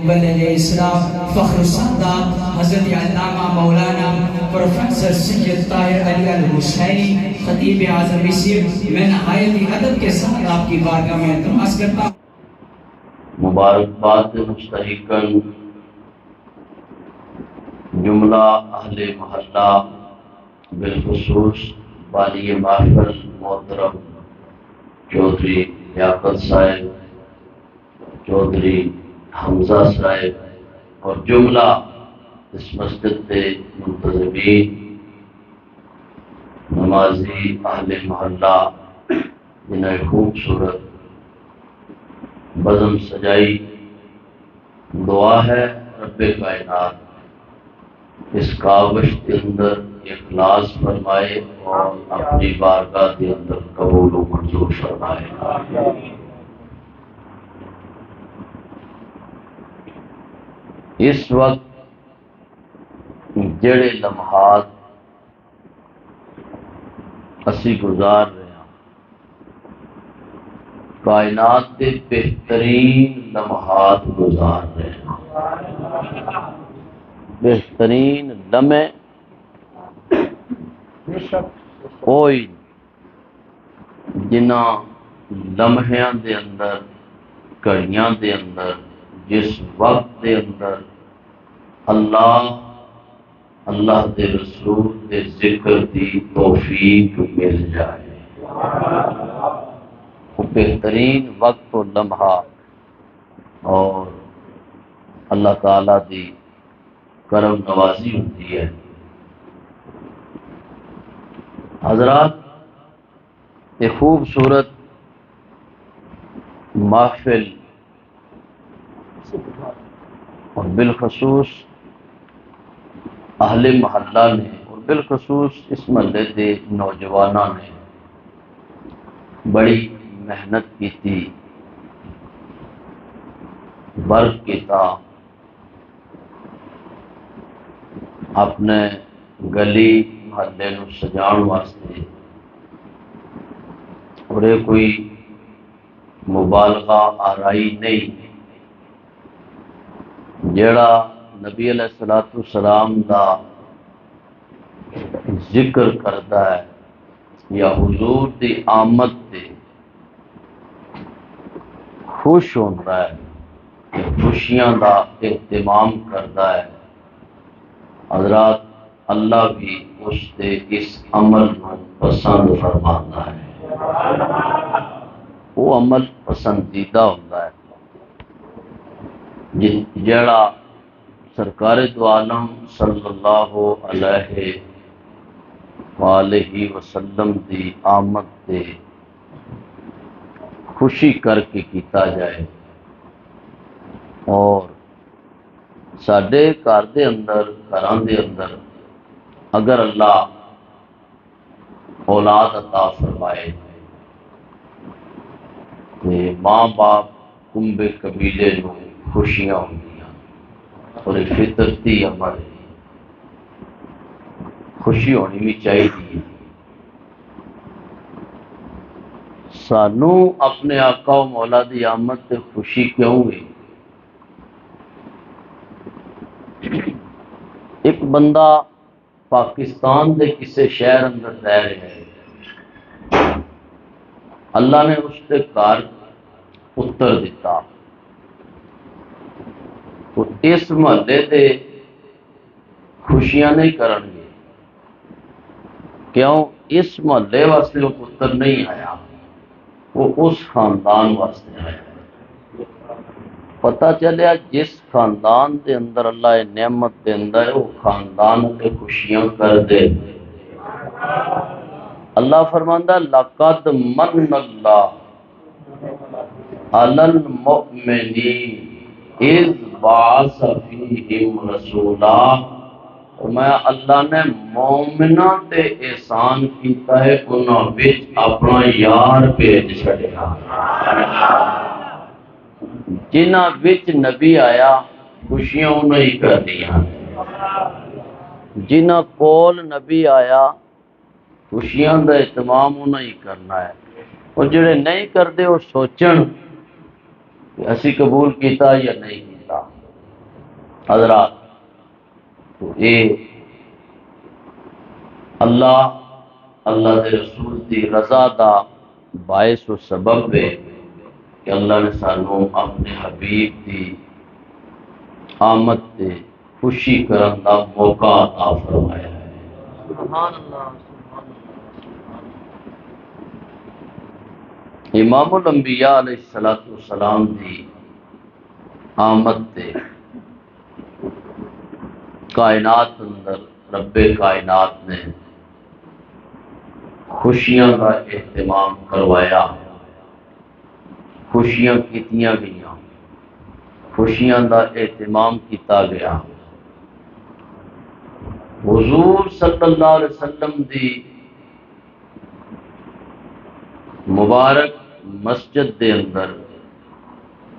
بلد اسلام فخر السادات حضرت علامہ مولانا پروفیسر سید طاہر علی الحسینی خطیب اعظم مصر، میں نہایت ادب کے ساتھ آپ کی بارگاہ میں التماس کرتا ہوں مبارکباد مستحقاً جملہ اہل محلہ بالخصوص والی محفل محترم چودھری لیاقت صاحب، چودھری حمزہ صاحب اور جملہ اس مسجد کے منتظمین، نمازی اہل محلہ جنہیں خوبصورت بزم سجائی، دعا ہے رب کائنات اس کاوش کے اندر اخلاص فرمائے اور اپنی بارگاہ کے اندر قبول و منظور فرمائے۔ اس وقت جڑے لمحات اسی گزار رہے ہیں، کائنات کے بہترین لمحات گزار رہے ہیں، بہترین لمحے کوئی جنہ لمحیاں دے اندر، گھڑیاں دے اندر، جس وقت دے اندر اللہ دے رسول دے ذکر دی توفیق مل جائے، وہ بہترین وقت و لمحہ اور اللہ تعالیٰ دی کرم نوازی ہوتی ہے۔ حضرات، یہ خوبصورت محفل اور بالخصوص اہل محلہ نے اور بالخصوص اس محلے کے نوجوانوں نے بڑی محنت کی تھی، ورک کیتا، اپنے گلی محلے نو سجاؤ واسطے، اور یہ کوئی مبالغہ آرائی نہیں، جیڑا نبی علیہ السلام دا ذکر کرتا ہے یا حضور دی آمد تے خوش ہوتا ہے، خوشیاں دا اہتمام کرتا ہے، حضرات اللہ بھی اس دے اس عمل کو پسند فرماتا ہے، وہ عمل پسندیدہ ہوتا ہے جیڑا سرکار دو عالم صلی اللہ علیہ وآلہ وسلم دی آمد تے خوشی کر کے کیتا جائے۔ اور ساڈے گھر دے اندر، گھراں دے اندر اگر اللہ اولاد عطا فرمائے تے ماں باپ کنبے قبیلے نو خوشیاں ہوندیاں، اور ایک فطرتی عمل ہے، خوشی ہونی بھی چاہیے۔ سانو اپنے آقا و مولا دی آمد تے خوشی کیوں ہوئی؟ ایک بندہ پاکستان دے کسے شہر اندر رہ رہا ہے، اللہ نے اس کے گھر پتر دیتا، تو اس محلے دے خوشیاں نہیں کرن گے، کیوں؟ اس محلے واسطے وہ پتر نہیں آیا، وہ اس خاندان واسطے آیا۔ پتہ چلیا جس خاندان دے اندر اللہ نعمت دیندا ہے، وہ خاندان تے خوشیاں کر دے۔ اللہ فرماندا لقد من اللہ علی المؤمنین اذ بعث فیہم رسولا، میں اللہ نے مومناں تے احسان کیتا ہے، انہاں وچ اپنا یار بھیج چھڑیا، جنہاں وچ نبی آیا خوشیاں انہاں ہی کردیاں، جنہاں کول نبی آیا خوشیاں دا اہتمام انہاں ہی کرنا ہے، اور جڑے نہیں کرتے وہ سوچن کہ اسی قبول کیتا یا نہیں کیتا۔ حضرات تو یہ اللہ دے رسول دی رضا دا باعث و سبب ہے کہ اللہ نے سانو اپنے حبیب دی آمد تے خوشی کرن دا موقع عطا فرمایا ہے۔ سبحان اللہ سبحان اللہ۔ امام الانبیاء علیہ السلام دی آمد تے کائنات اندر رب کائنات نے خوشیاں کا اہتمام کروایا، خوشیاں کیتیاں گئیاں، خوشیاں کا اہتمام کیتا گیا۔ حضور صلی اللہ علیہ وسلم دی مبارک مسجد دے اندر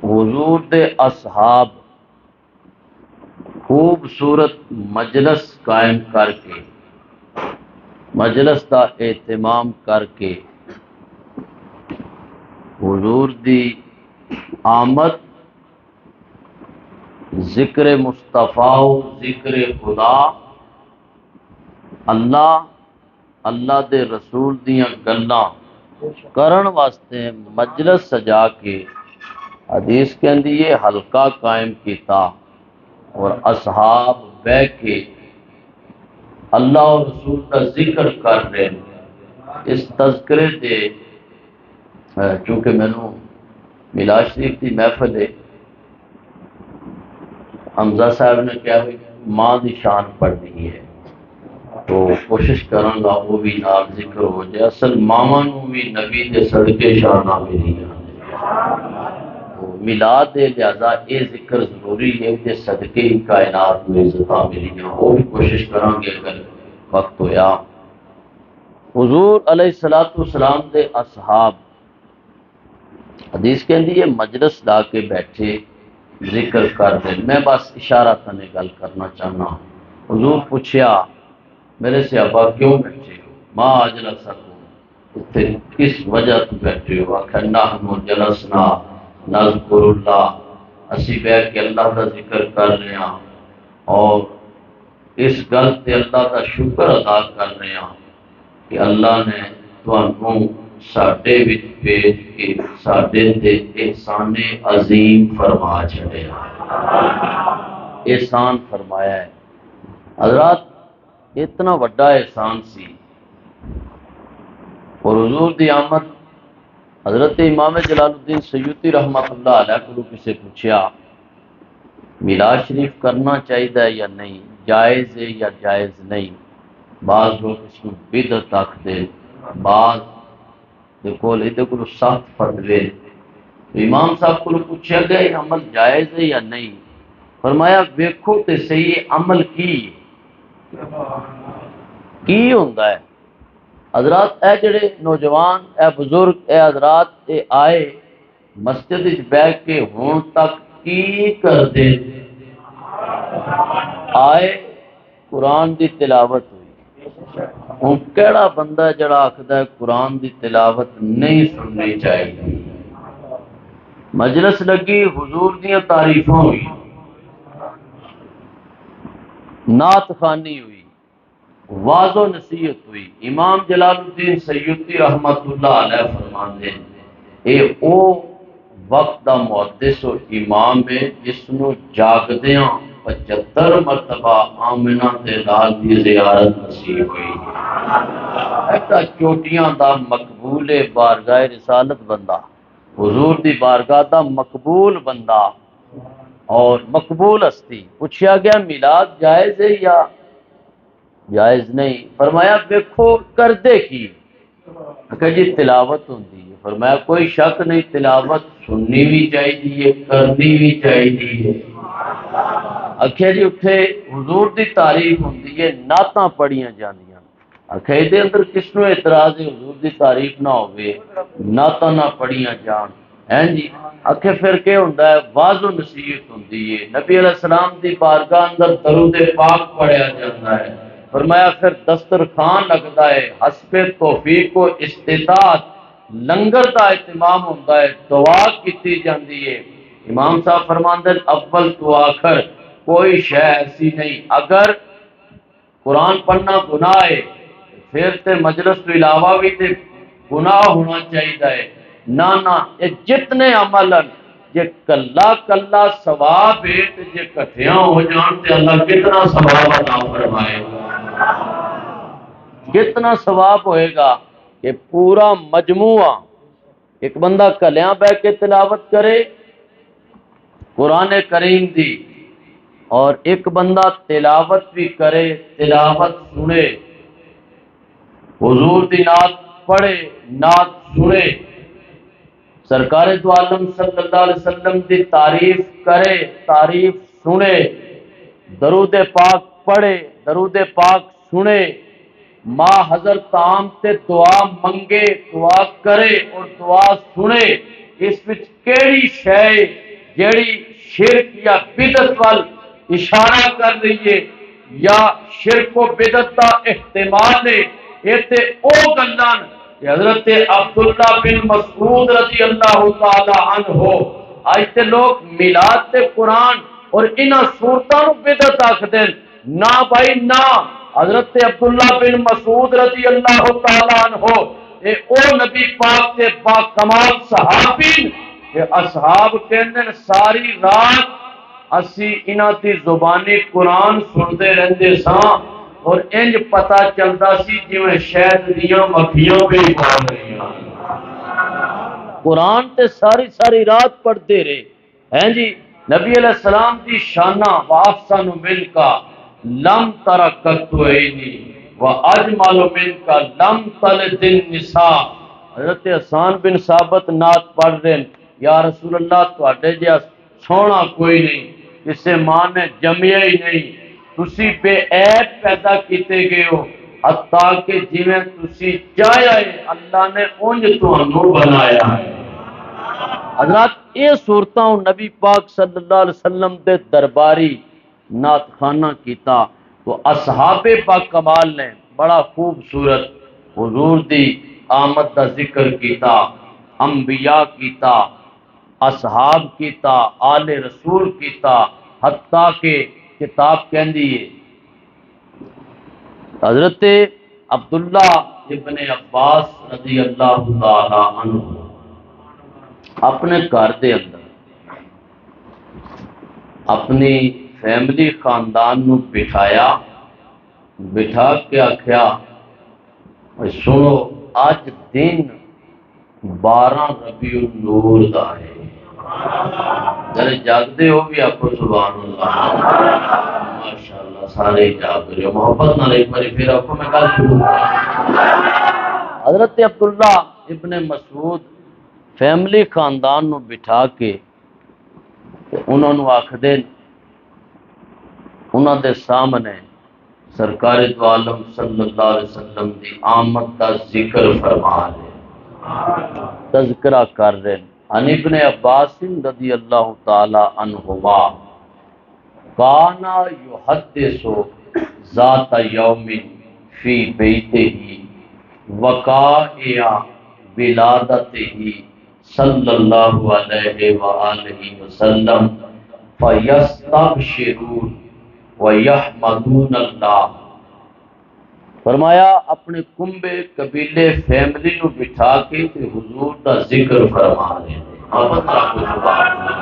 حضور دے اصحاب خوبصورت مجلس قائم کر کے، مجلس کا اہتمام کر کے حضور دی آمد ذکر مصطفیٰ و ذکر خدا، اللہ دے رسول دیاں گلاں کرن واسطے مجلس سجا کے حدیث کے اندر یہ حلقہ قائم کیتا اور اصحاب بہ کے اللہ اور رسول کا ذکر کر رہے ہیں۔ اس تذکرے دے چونکہ مینوں میلاد شریف کی محفل ہے، حمزہ صاحب نے کہا بھی ماں دی شان پڑھنی ہے تو کوشش کروں گا وہ بھی نال ذکر ہو جائے۔ اصل ماواں نوں بھی نبی دے صدقے شاناں ملی تو میلاد دے لہذا یہ ذکر ضروری ہے کہ صدقے ہی کائنات میں عزتاں ملی وہ بھی کوشش کریں گے اگر وقت ہویا۔ حضور علیہ السلام دے اصحاب حدیث کے اندر یہ مجلس لا کے بیٹھے ذکر کر دیں۔ میں بس اشارہ تنے گل کرنا چاہنا۔ حضور پوچھیا میرے صحابہ کیوں بیٹھے ہو؟ ما اجلسکم، اتنے کس وجہ تو بیٹھے ہو؟ آخر نحن جلسنا نذکر اللہ، اسی بیٹھ کے اللہ کا ذکر کر رہے ہیں اور اس گل تے اللہ کا شکر ادا کر رہے ہیں کہ اللہ نے تانوں ساڈے وچ بھیج کے ساڈے تے احسان عظیم فرما چھڑیا، احسان فرمایا ہے۔ حضرات اتنا بڑا احسان سی اور حضور دی آمد حضرت امام جلال الدین سیوطی رحمۃ اللہ علیہ کو کسی پوچھا میلاد شریف کرنا چاہیے یا نہیں، جائز ہے یا جائز نہیں؟ بعض لوگ اس کو بدعت آکھدے، بعض یہ کو سخت فتوے۔ امام صاحب کو پوچھا گیا یہ عمل جائز ہے یا نہیں؟ فرمایا ویکھو تے صحیح عمل کی ہوندا ہے۔ حضرات اے جڑے نوجوان اے بزرگ اے حضرات اے آئے مسجد وچ بیٹھ کے ہون تک کی کردے؟ آئے قرآن دی تلاوت ہوئی۔ ہوں کیڑا بندہ ہے جڑا آکھدا ہے قرآن دی تلاوت نہیں سننی چاہیے؟ مجلس لگی، حضور دیاں تعریفاں ہوئی، نعت خوانی ہوئی، واض و نصیحت ہوئی۔ امام جلال الدین سیوطی رحمت اللہ علیہ فرماندے اے او وقت دا محدث و امام ہے جس نو جاگدیاں 75 مرتبہ آمنہ دے لال دی زیارت نصیب ہوئی۔ ایسا چوٹیاں دا مقبول بارگاہ رسالت بندہ، حضور دی بارگاہ دا مقبول بندہ اور مقبول ہستی، پوچھا گیا میلاد جائز ہے یا جائز نہیں؟ فرمایا دیکھو کردے کی؟ کہ جی تلاوت ہوندی ہے۔ فرمایا کوئی شک نہیں، تلاوت سننی بھی چاہیے کرنی بھی چاہیے۔ آخیا جی اتنے حضور دی تعریف ہوندی ہے، نعتاں پڑھیاں جاندیاں۔ آخیا دے اندر کس نو اعتراض ہے حضور دی تعریف نہ ہوئے، نعتاں نہ پڑھیاں جان؟ ہیں جی آخر پھر کیا ہوتا ہے؟ واض و نصیحت ہوتی ہے، نبی علیہ السلام دی بارگاہ اندر درود پاک پڑھیا جاتا ہے۔ فرمایا پھر دسترخوان لگتا ہے، حسب توفیق و استطاعت لنگر دا اہتمام ہوتا ہے، دعا کیتی جاندی ہے۔ امام صاحب فرماندے اول تو آخر کوئی شے ایسی نہیں۔ اگر قرآن پڑھنا گناہ ہے پھر تے مجلس تو علاوہ بھی تے گناہ ہونا چاہیے۔ نہ یہ جتنے عمل ہیں جے کلا کلا ثواب ہے تے جے کٹھیاں ہو جان تے اللہ کتنا ثواب عطا فرمائے گا، کتنا ثواب ہوئے گا کہ پورا مجموعہ ایک بندہ کلیاں بہ کے تلاوت کرے قرآن کریم دی، اور ایک بندہ تلاوت بھی کرے، تلاوت سنے، حضور دی نعت پڑھے، نعت سنے، سرکار دو عالم صلی اللہ علیہ وسلم دی تعریف کرے، تعریف سنے، درود پاک پڑھے، درود پاک سنے، ماں حضرت عام تے دعا منگے، دعا کرے اور دعا سنے۔ اس وچ کیڑی شے جیڑی شرک یا بدعت وال اشارہ کر رہی ہے یا شرک و بدعت کا احتمال ہے، یہ تے او گلاں کہ حضرت عبداللہ بن مسعود رضی اللہ تعالی عنہ، آج تے لوگ میلاد تے قرآن اور انہاں صورتاں نو بدعت آکھدے نہ بھائی نہ۔ حضرت عبداللہ بن مسعود رضی اللہ تعالی عنہ اے او نبی پاک کے با کمال صحابی کہ اصحاب کہندے ساری رات اسی انہاں دی زبانی قرآن سنتے رہندے ساں اور انج پتہ چلدا سی جویں شہد دیاں مکھیاں بھی پال رہی ہیں۔ قرآن تے ساری رات پڑھتے رہے ہیں جی۔ نبی علیہ السلام دی شانہ وَأَحْسَنُ مِنْكَ لَمْ تَرَكَتُ عَيْنِي وَأَجْمَلُ مِنْكَ لَمْ تَلِدِ النِّسَاء۔ حضرت حسان بن ثابت نعت پڑھ رہے ہیں، یا رسول اللہ تواڈے جہا سونا کوئی نہیں، جسے ماں نے جمیا ہی نہیں، تسی بے عیب پیدا کیتے گئے ہو، حتیٰ کہ جویں تسی چاہیا ہے اللہ نے انج تانوں بنایا ہے۔ حضرات یہ صورتاں نبی پاک صلی اللہ علیہ وسلم دے درباری نعت خانہ کیتا تو اصحاب پاک کمال نے بڑا خوبصورت حضور دی آمد دا ذکر کیتا، انبیاء کیتا، اصحاب کیتا، آل رسول کیتا، حتیٰ کہ کتاب کہندی ہے حضرت عبداللہ ابن عباس رضی اللہ تعالی عنہ اپنے گھر دے اندر اپنی فیملی خاندان نو بٹھایا، بٹھا کے آکھیا سنو اج دن 12 ربیع النور دا ہے، جڑے جاگدے ہو بھی آپ سبحان اللہ ماشاءاللہ سارے جاگ رہے ہو، محبت نہ ایک باری پھر آپ کو میں کل شروع حضرت عبداللہ ابن مسعود فیملی خاندان نو بٹھا کے انہوں نے آکھدے انہوں دے سامنے سرکار دو عالم صلی اللہ علیہ وسلم دی آمد کا ذکر فرما رہے، تذکرہ کر رہے ہیں۔ عن ابن عباس رضی اللہ تعالی عنہما کانا یحدث ذات یوم فی بیتہ وقائع ولادتہ صلی اللہ علیہ وآلہ وسلم فیستبشرون ویحمدون اللہ۔ فرمایا اپنے کنبے قبیلے فیملی نو بٹھا کے تے حضور دا ذکر فرما رہے ہیں۔ محبت رکھو سبحان اللہ۔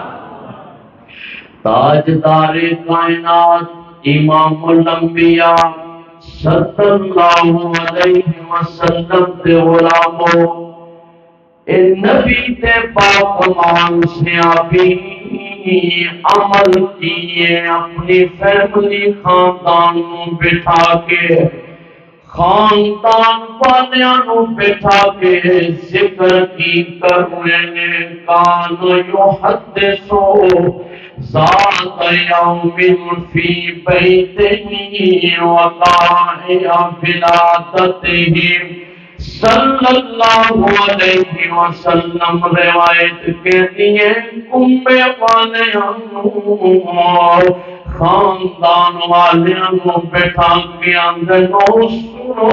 تاجدار کائنات امام الانبیاء صلی اللہ علیہ وسلم دے غلاموں، اے نبی تے پاک مان سے آبی عمل کیے، اپنی فیملی خاندان نو بٹھا کے خاندان والیاں نو بٹھا کے ذکر کی کرنے کان یحدثو ذات یوم فی بیتہ وقائع ولادتہ صلی اللہ علیہ وسلم۔ روایت کے لیے کنبے والے خاندان والیاں کو بٹھا کے اندر سنو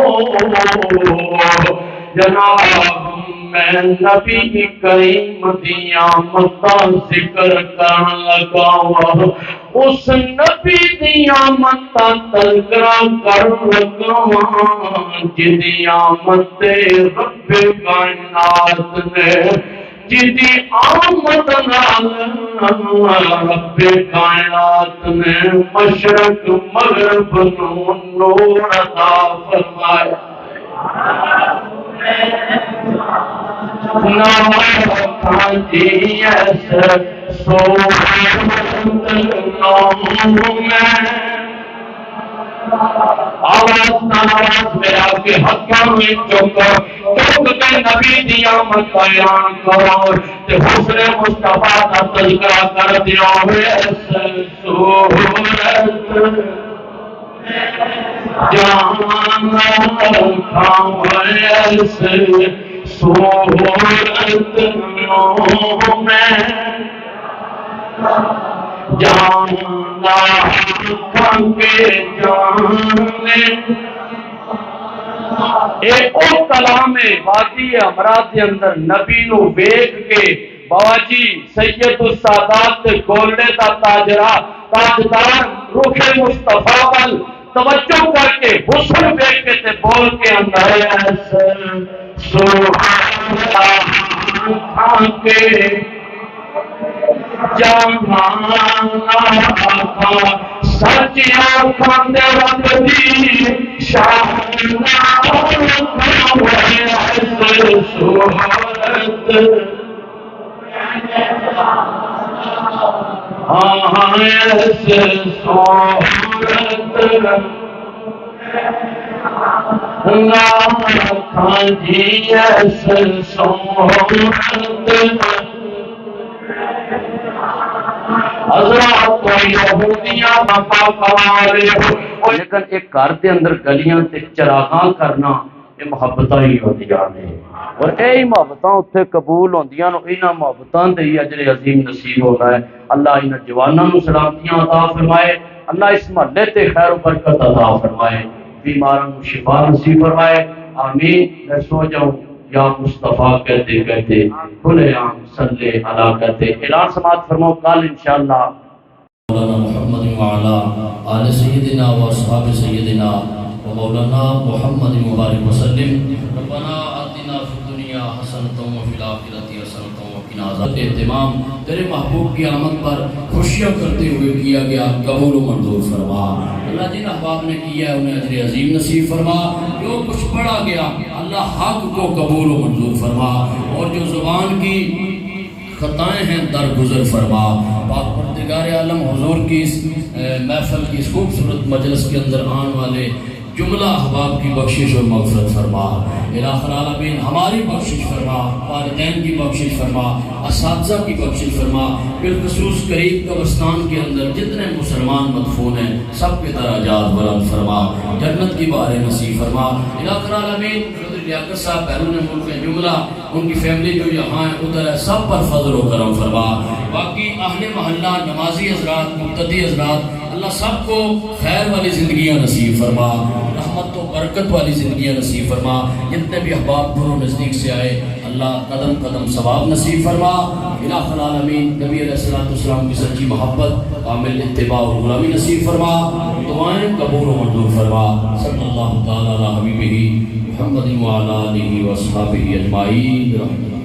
جناب میں نبی کریم دیاں متاں ذکر کرن لگا وا اس نبی دیاں متاں تذکرہ کرن لگا وا جدیاں متے رب کائنات نے جدی آمد نال رب کائنات نے مشرق مغرب نو نور عطا فرمایا آواز میرا کے حقاں میں چک کے نبی دی آمد بیان کرو تے حسن مصطفیٰ کا تذکرہ کر دیا ہوئے صورت جانا کھاوے سے صورت میں جانا کے جانے ایک اور کلام وادی امراض کے اندر نبی نو ویکھ کے بابا جی سید السادات گولڈے دا تاجدار روح مصطفیٰ وال توجہ کر کے حسن ویکھ کے تے بول کے اندر سبحان اللہ کے جانا سچیاں کھاندے رب دی شان صورت لیکن ایک گھر دے اندر گلیاں تے چراغاں کرنا یہ محبتاں ہی ہوندیاں نے اور اے محبتاں اتنے قبول ہوندیاں نو انہاں محبتاں دے ہی اجر عظیم نصیب ہوتا ہے اللہ انہاں جواناں نو سلامتیاں عطا فرمائے اللہ اس محلے تے خیر و برکت عطا فرمائے بیماراں نو شفا نصیب فرمائے آمین میں سو جاؤں یا مصطفیٰ کہتے کہتے کھلے عام صلی علیہ کہتے اعلان سماعت فرماؤ کل انشاءاللہ مولانا محمد وعلا آل سیدنا و اصحاب سیدنا و مولانا محمد مبارک وسلم ربنا آتنا فی الدنیا حسنۃ و فی الآخرۃ حسنۃ و قنا عذاب اہتمام تیرے محبوب کی آمد پر خوشیاں کرتے ہوئے کیا گیا قبول و منظور فرما اللہ جن احباب نے کیا ہے انہیں اجر عظیم نصیب فرما جو کچھ پڑھا گیا اللہ حق کو قبول و منظور فرما اور جو زبان کی خطائیں ہیں درگزر فرما پاک پروردگار عالم حضور کی اس محفل کی اس خوبصورت مجلس کے اندر آنے والے جملہ احباب کی بخشش اور مغفرت فرما الہ العالمین ہماری بخشش فرما والدین کی بخشش فرما اساتذہ کی بخشش فرما بالخصوص قریب قبرستان کے اندر جتنے مسلمان مدفون ہیں سب کے درجات بلند فرما جنت کی بہاریں نصیب فرما الہ العالمین لیاقت صاحب بیرون ملک میں جملہ ان کی فیملی جو یہاں ہے ادھر ہے سب پر فضل و کرم فرما باقی اہل محلہ نمازی حضرات مقتدی حضرات اللہ سب کو خیر والی زندگیاں نصیب فرما رحمت و برکت والی زندگیاں نصیب فرما جتنے بھی احباب دور و نزدیک سے آئے اللہ قدم قدم ثواب نصیب فرما الہ العالمین نبی علیہ السلام کی سچی محبت کامل اتباع اور غلامی نصیب فرما دعائیں قبول و منظور فرما صلی اللہ تعالی علی حبیبہ محمد وعلی آلہ وصحبہ اجمعین.